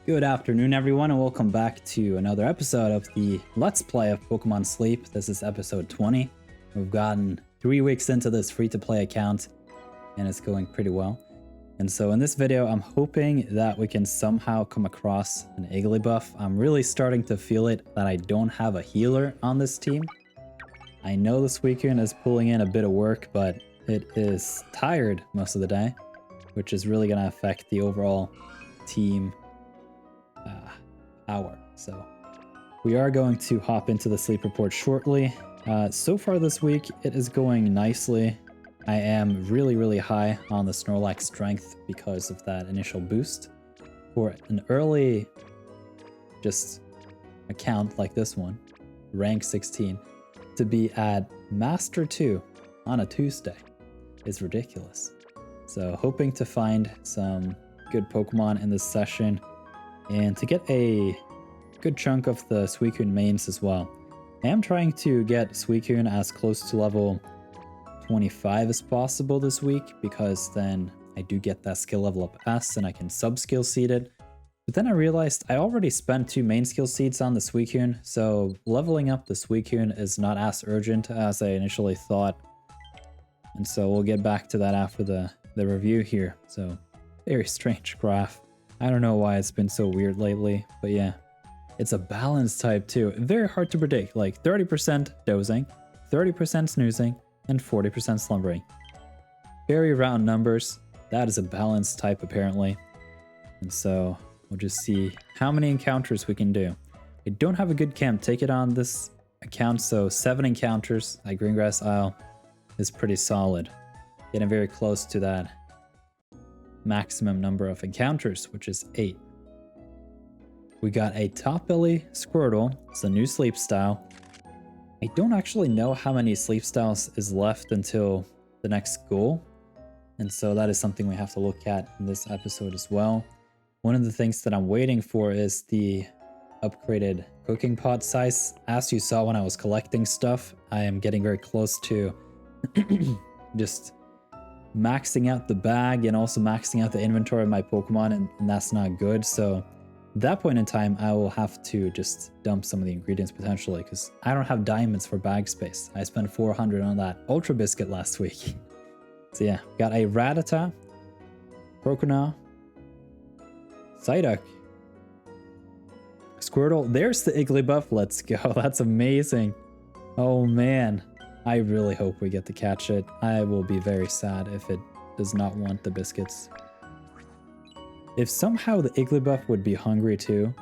Good afternoon, everyone, and welcome back to another episode of the Let's Play of Pokemon Sleep. This is episode 20. We've gotten 3 weeks into this free-to-play account, and it's going pretty well. And so in this video, I'm hoping that we can somehow come across an Igglybuff. I'm really starting to feel it that I don't have a healer on this team. I know the Suicune is pulling in a bit of work, but it is tired most of the day, which is really going to affect the overall team hour. So we are going to hop into the sleep report shortly. So far this week, it is going nicely. I am really high on the Snorlax strength because of that initial boost. For an early just account like this one, rank 16, to be at Master 2 on a Tuesday is ridiculous. So hoping to find some good Pokemon in this session and to get a good chunk of the Suicune mains as well. I am trying to get Suicune as close to level 25 as possible this week, because then I do get that skill level up S and I can sub-skill seed it. But then I realized I already spent 2 main skill seeds on the Suicune, so leveling up the Suicune is not as urgent as I initially thought. And so we'll get back to that after the review here. So very strange graph. I don't know why it's been so weird lately, but yeah. It's a balanced type too. Very hard to predict, like 30% dozing, 30% snoozing, and 40% slumbering. Very round numbers. That is a balanced type apparently. And so we'll just see how many encounters we can do. I don't have a good camp ticket on this account, so 7 encounters at Greengrass Isle is pretty solid. Getting very close to that maximum number of encounters, which is 8. We got a Top Belly Squirtle. It's a new sleep style. I don't actually know how many sleep styles is left until the next goal, and so that is something we have to look at in this episode as well. One of the things that I'm waiting for is the upgraded cooking pot size. As you saw when I was collecting stuff, I am getting very close to just maxing out the bag and also maxing out the inventory of my Pokemon, and that's not good. So at that point in time, I will have to just dump some of the ingredients potentially, because I don't have diamonds for bag space. I spent 400 on that Ultra Biscuit last week. So yeah, got a Rattata, Croconaw, Psyduck, Squirtle. There's the Igglybuff. Let's go. That's amazing. Oh man. I really hope we get to catch it. I will be very sad if it does not want the biscuits. If somehow the Igglybuff would be hungry too,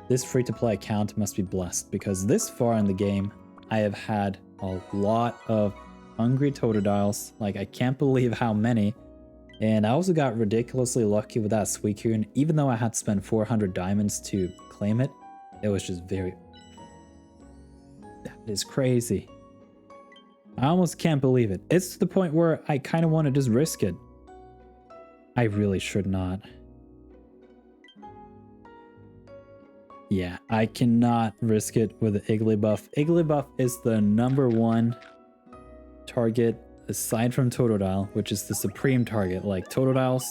this free-to-play account must be blessed, because this far in the game, I have had a lot of hungry Totodiles. Like, I can't believe how many. And I also got ridiculously lucky with that Suicune. Even though I had to spend 400 diamonds to claim it, it was just very... That is crazy. I almost can't believe it. It's to the point where I kind of want to just risk it. I really should not. Yeah, I cannot risk it with the Igglybuff. Igglybuff is the #1 target aside from Totodile, which is the supreme target. Like, Totodiles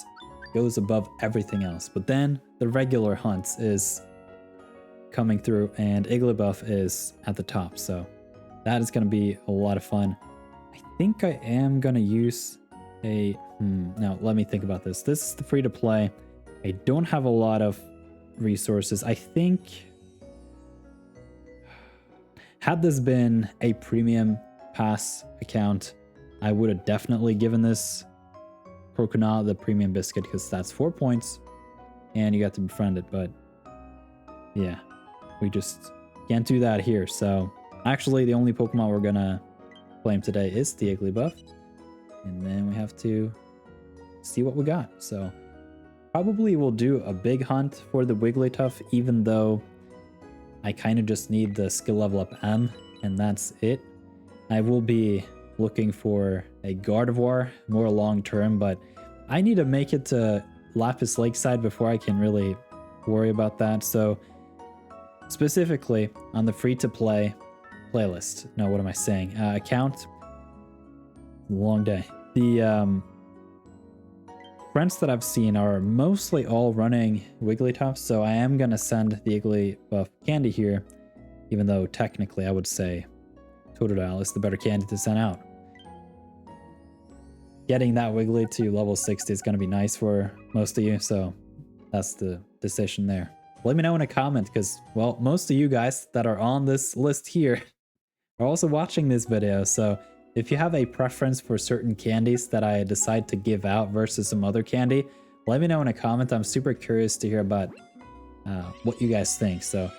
goes above everything else. But then the regular hunts is coming through, and Igglybuff is at the top. So that is going to be a lot of fun. I think I am going to use a... No, let me think about this. This is the free-to-play. I don't have a lot of resources. I think... Had this been a premium pass account, I would have definitely given this Croconaw the premium biscuit, because that's 4 points, and you got to befriend it, but... Yeah, we just can't do that here, so... Actually, the only Pokemon we're gonna claim today is the Igglybuff. And then we have to see what we got. So probably we'll do a big hunt for the Wigglytuff, even though I kind of just need the skill level up M, and that's it. I will be looking for a Gardevoir more long term, but I need to make it to Lapis Lakeside before I can really worry about that. So specifically on the free-to-play playlist. No, what am I saying? Account. Long day. The friends that I've seen are mostly all running Wigglytuff, so I am going to send the Igglybuff candy here, even though technically I would say Totodile is the better candy to send out. Getting that Wiggly to level 60 is going to be nice for most of you, so that's the decision there. Let me know in a comment, because, well, most of you guys that are on this list here are also watching this video, so if you have a preference for certain candies that I decide to give out versus some other candy, let me know in a comment. I'm super curious to hear about what you guys think, so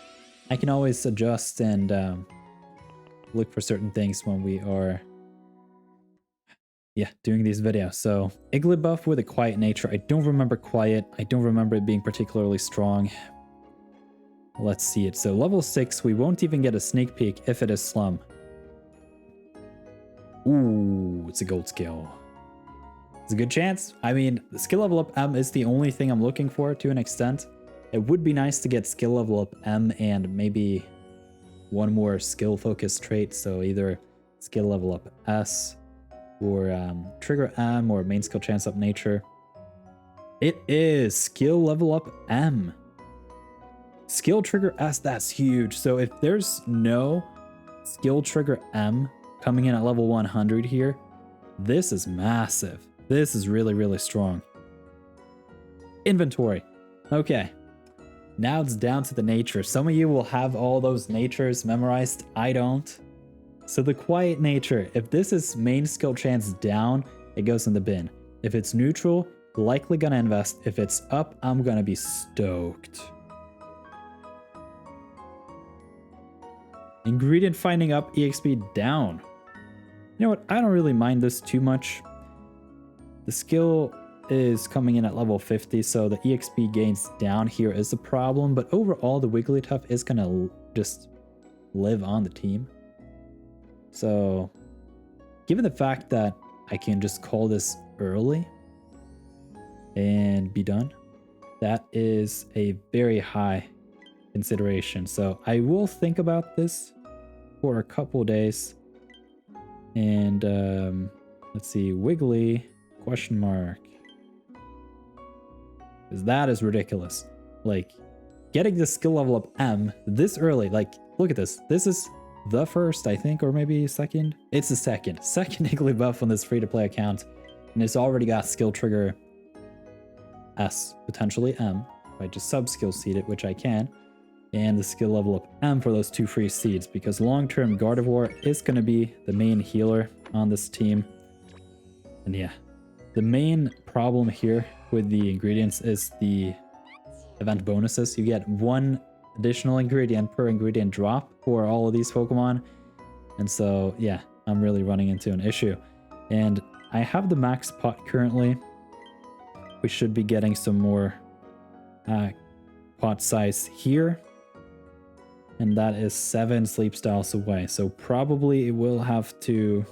I can always adjust and look for certain things when we are doing these videos. So Igglybuff with a quiet nature. I don't remember quiet. I don't remember it being particularly strong. Let's see it. So level 6, we won't even get a sneak peek if it is SLUM. Ooh, it's a gold skill. It's a good chance. I mean, the skill level up M is the only thing I'm looking for to an extent. It would be nice to get skill level up M and maybe one more skill focused trait. So either skill level up S or trigger M or main skill chance up nature. It is skill level up M. Skill trigger S, that's huge. So if there's no skill trigger M coming in at level 100 here, this is massive. This is really, really strong. Inventory. Okay. Now it's down to the nature. Some of you will have all those natures memorized. I don't. So the quiet nature, if this is main skill chance down, it goes in the bin. If it's neutral, likely gonna invest. If it's up, I'm gonna be stoked. Ingredient finding up, EXP down. You know what? I don't really mind this too much. The skill is coming in at level 50, so the EXP gains down here is a problem, but overall the Wigglytuff is gonna just live on the team. So, given the fact that I can just call this early and be done, that is a very high consideration. So I will think about this for a couple days. And let's see, Wiggly question mark. Because that is ridiculous. Like, getting the skill level up M this early, like, look at this. This is the first, I think, or maybe second. It's the second Igglybuff on this free-to-play account, and it's already got skill trigger S, potentially M, if I just sub-skill seed it, which I can, and the skill level up M for those 2 free seeds, because long-term Gardevoir is going to be the main healer on this team. And yeah, the main problem here with the ingredients is the event bonuses. You get 1 additional ingredient per ingredient drop for all of these Pokemon. And so, yeah, I'm really running into an issue. And I have the max pot currently. We should be getting some more pot size here. And that is 7 sleep styles away. So probably it will have to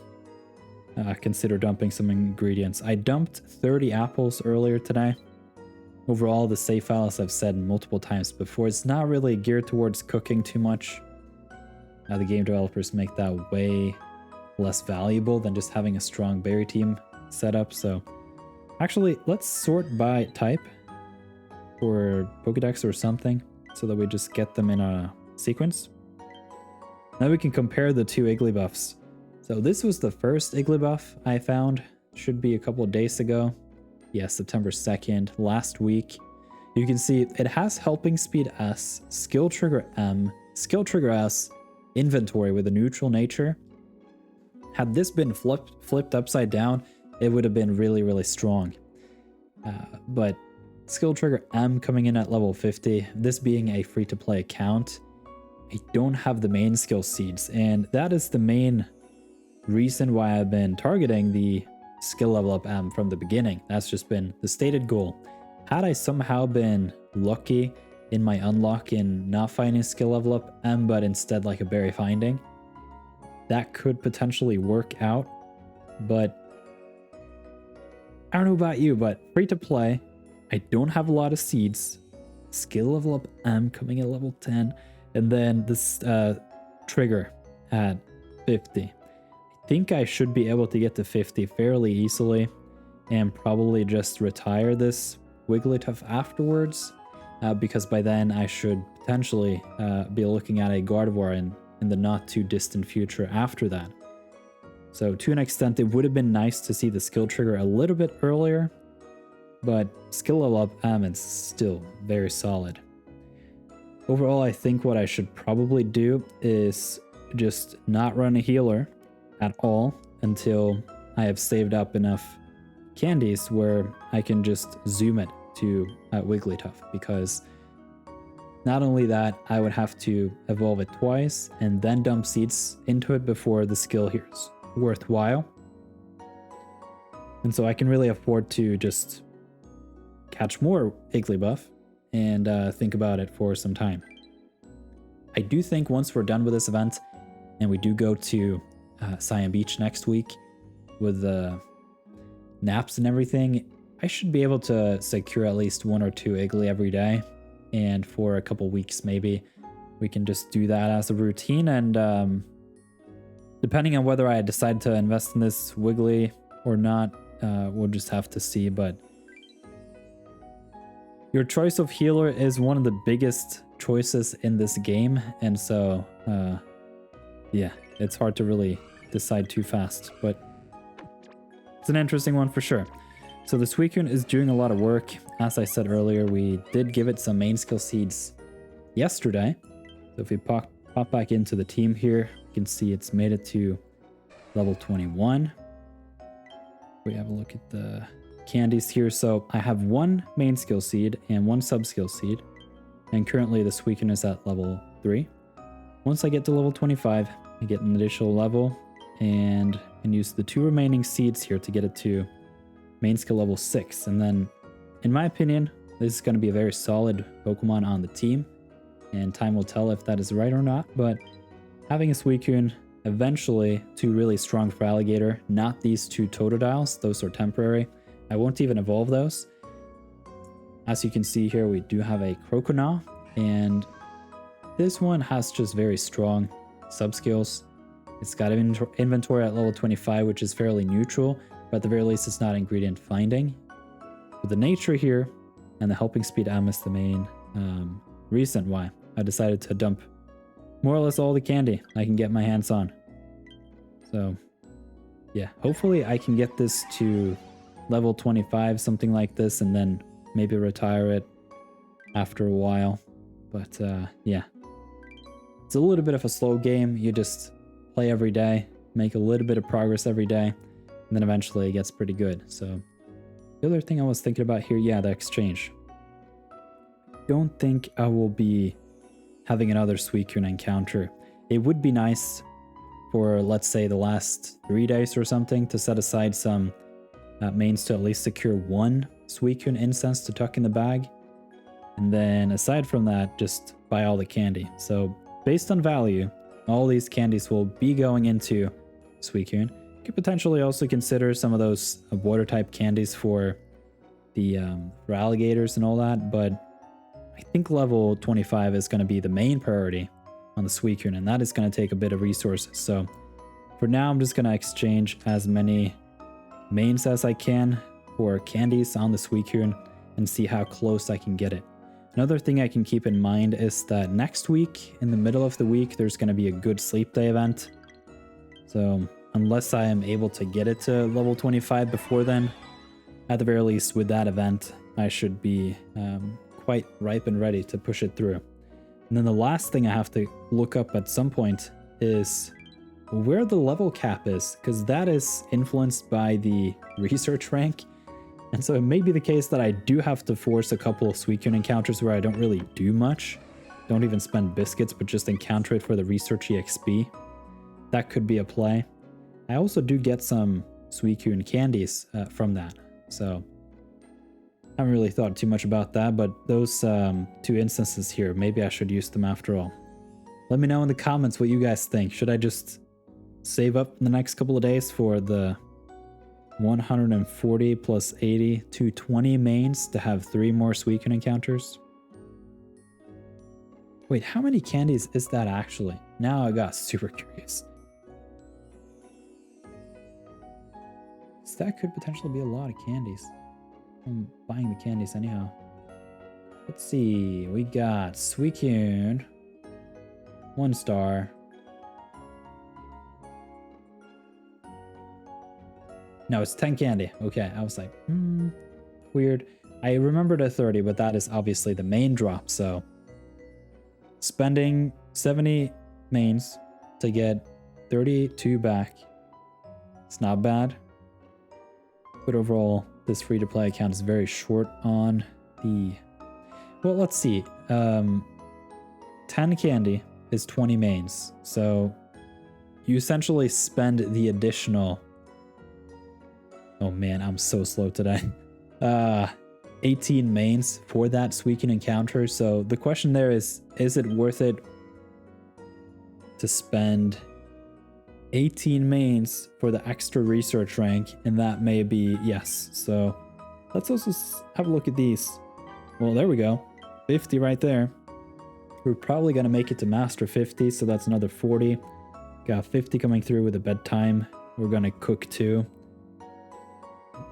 consider dumping some ingredients. I dumped 30 apples earlier today. Overall, the save file, as I've said multiple times before, it's not really geared towards cooking too much. The game developers make that way less valuable than just having a strong berry team set up. So actually, let's sort by type or Pokedex or something so that we just get them in a sequence. Now we can compare the 2 Igglybuffs. So this was the first Igglybuff I found. Should be a couple of days ago. Yeah, September 2nd, last week. You can see it has Helping Speed S, Skill Trigger M, Skill Trigger S, Inventory with a neutral nature. Had this been flipped upside down, it would have been really, really strong. But Skill Trigger M coming in at level 50, this being a free-to-play account, I don't have the main skill seeds, and that is the main reason why I've been targeting the skill level up M from the beginning. That's just been the stated goal. Had I somehow been lucky in my unlock in not finding skill level up M, but instead like a berry finding, that could potentially work out. But I don't know about you, but free to play, I don't have a lot of seeds. Skill level up M coming at level 10, and then this trigger at 50. I think I should be able to get to 50 fairly easily. and probably just retire this Wigglytuff afterwards, because by then I should potentially be looking at a Gardevoir in the not too distant future after that. So to an extent, it would have been nice to see the skill trigger a little bit earlier, but skill level up is still very solid. Overall, I think what I should probably do is just not run a healer at all until I have saved up enough candies where I can just zoom it to Wigglytuff, because not only that, I would have to evolve it twice and then dump seeds into it before the skill here is worthwhile. And so I can really afford to just catch more Igglybuff and think about it for some time. I do think once we're done with this event and we do go to Cyan Beach next week with the naps and everything, I should be able to secure at least 1 or 2 Iggly every day. And for a couple weeks, maybe we can just do that as a routine. And depending on whether I decide to invest in this Wiggly or not, we'll just have to see. But your choice of healer is one of the biggest choices in this game. And so, yeah, it's hard to really decide too fast. But it's an interesting one for sure. So the Suicune is doing a lot of work. As I said earlier, we did give it some main skill seeds yesterday. So if we pop back into the team here, you can see it's made it to level 21. We have a look at the candies here. So I have 1 main skill seed and 1 sub skill seed. And currently the Suicune is at level 3. Once I get to level 25, I get an additional level and can use the 2 remaining seeds here to get it to main skill level 6. And then, in my opinion, this is going to be a very solid Pokemon on the team, and time will tell if that is right or not. But having a Suicune, eventually 2 really strong for Alligator, not these 2 Totodiles, those are temporary. I won't even evolve those. As you can see here, we do have a Croconaw, and this one has just very strong sub skills. It's got inventory at level 25, which is fairly neutral, but at the very least it's not ingredient finding. With the nature here and the helping speed is the main reason why I decided to dump more or less all the candy I can get my hands on. So yeah, hopefully I can get this to level 25, something like this, and then maybe retire it after a while. But yeah, it's a little bit of a slow game. You just play every day, make a little bit of progress every day, and then eventually it gets pretty good. So the other thing I was thinking about here, yeah, the exchange. Don't think I will be having another Suicune encounter. It would be nice for, let's say, the last 3 days or something to set aside some mains to at least secure 1 Suicune incense to tuck in the bag. And then aside from that, just buy all the candy. So based on value, all these candies will be going into Suicune. You could potentially also consider some of those water type candies for the for alligators and all that, but I think level 25 is going to be the main priority on the Suicune, and that is going to take a bit of resources. So for now, I'm just going to exchange as many mains as I can for candies on the Suicune and see how close I can get it. Another thing I can keep in mind is that next week, in the middle of the week, there's going to be a good sleep day event. So unless I am able to get it to level 25 before then, at the very least with that event, I should be quite ripe and ready to push it through. And then the last thing I have to look up at some point is where the level cap is, because that is influenced by the research rank. And so it may be the case that I do have to force a couple of Suicune encounters where I don't really do much. Don't even spend biscuits, but just encounter it for the research EXP. That could be a play. I also do get some Suicune candies from that. So I haven't really thought too much about that, but those 2 instances here, maybe I should use them after all. Let me know in the comments what you guys think. Should I just save up in the next couple of days for the 140 plus 80, 220 mains to have 3 more Suicune encounters? Wait, how many candies is that actually? Now I got super curious. that could potentially be a lot of candies. I'm buying the candies anyhow. Let's see. We got Suicune. 1 star. No, it's 10 candy. Okay, I was like, weird. I remembered a 30, but that is obviously the main drop, so spending 70 mains to get 32 back. It's not bad. But overall, this free-to-play account is very short on the... Well, let's see. 10 candy is 20 mains. So you essentially spend the additional... Oh man, I'm so slow today. 18 mains for that Suicune encounter. So the question there is it worth it to spend 18 mains for the extra research rank? And that may be yes. So let's also have a look at these. Well, there we go. 50 right there. We're probably going to make it to master 50. So that's another 40. Got 50 coming through with a bedtime. We're going to cook too.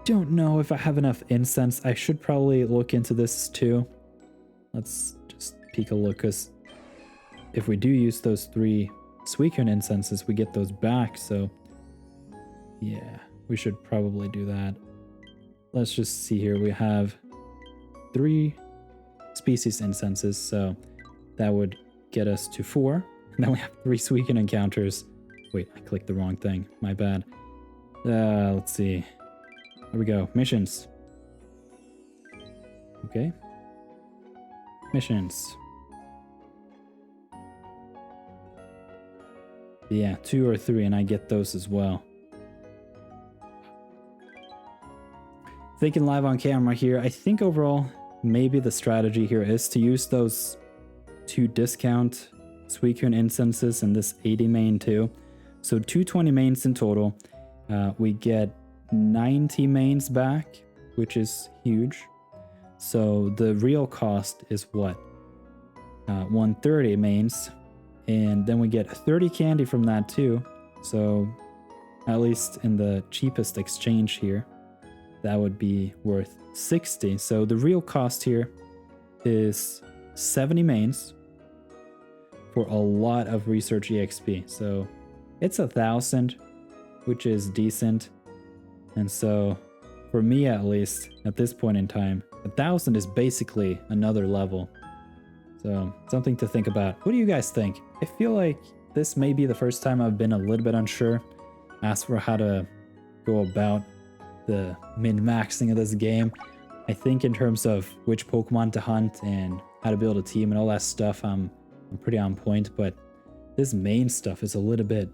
Don't know if I have enough incense. I should probably look into this too. Let's just peek a look, because if we do use those 3 Suicune incenses, we get those back. So yeah, we should probably do that. Let's just see here. We have 3 species incenses, so that would get us to 4. And then we have 3 Suicune encounters. Wait, I clicked the wrong thing. My bad. Let's see. There we go. Missions. Okay. Missions. Yeah, 2 or 3, and I get those as well. Thinking live on camera here, I think overall, maybe the strategy here is to use those 2 discount Suicune incenses and this 80 main too. So 220 mains in total. We get 90 mains back, which is huge. So the real cost is what? 130 mains. And then we get 30 candy from that too. So at least in the cheapest exchange here, that would be worth 60. So the real cost here is 70 mains for a lot of research EXP. So it's 1,000, which is decent. And so for me, at least at this point in time, 1,000 is basically another level. So something to think about. What do you guys think? I feel like this may be the first time I've been a little bit unsure as for how to go about the min-maxing of this game. I think in terms of which Pokemon to hunt and how to build a team and all that stuff, I'm pretty on point, but this main stuff is a little bit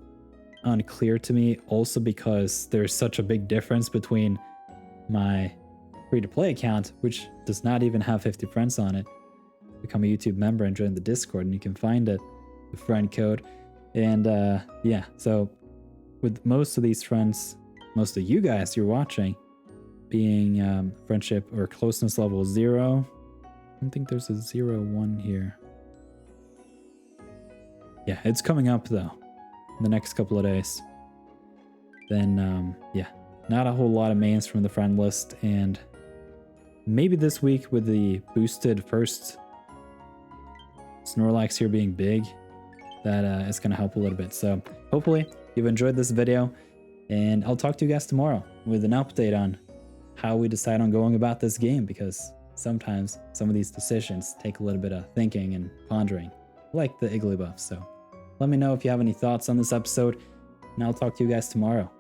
unclear to me, also because there's such a big difference between my free-to-play account, which does not even have 50 friends on it. Become a YouTube member and join the Discord, and you can find it, the friend code. And yeah, so with most of these friends, most of you guys you're watching being friendship or closeness level 0. I don't think there's a 0-1 here. Yeah, it's coming up though in the next couple of days. Then yeah, not a whole lot of mains from the friend list, and maybe this week with the boosted first Snorlax here being big, that is going to help a little bit. So hopefully you've enjoyed this video, and I'll talk to you guys tomorrow with an update on how we decide on going about this game, because sometimes some of these decisions take a little bit of thinking and pondering, like the Igglybuff. So let me know if you have any thoughts on this episode, and I'll talk to you guys tomorrow.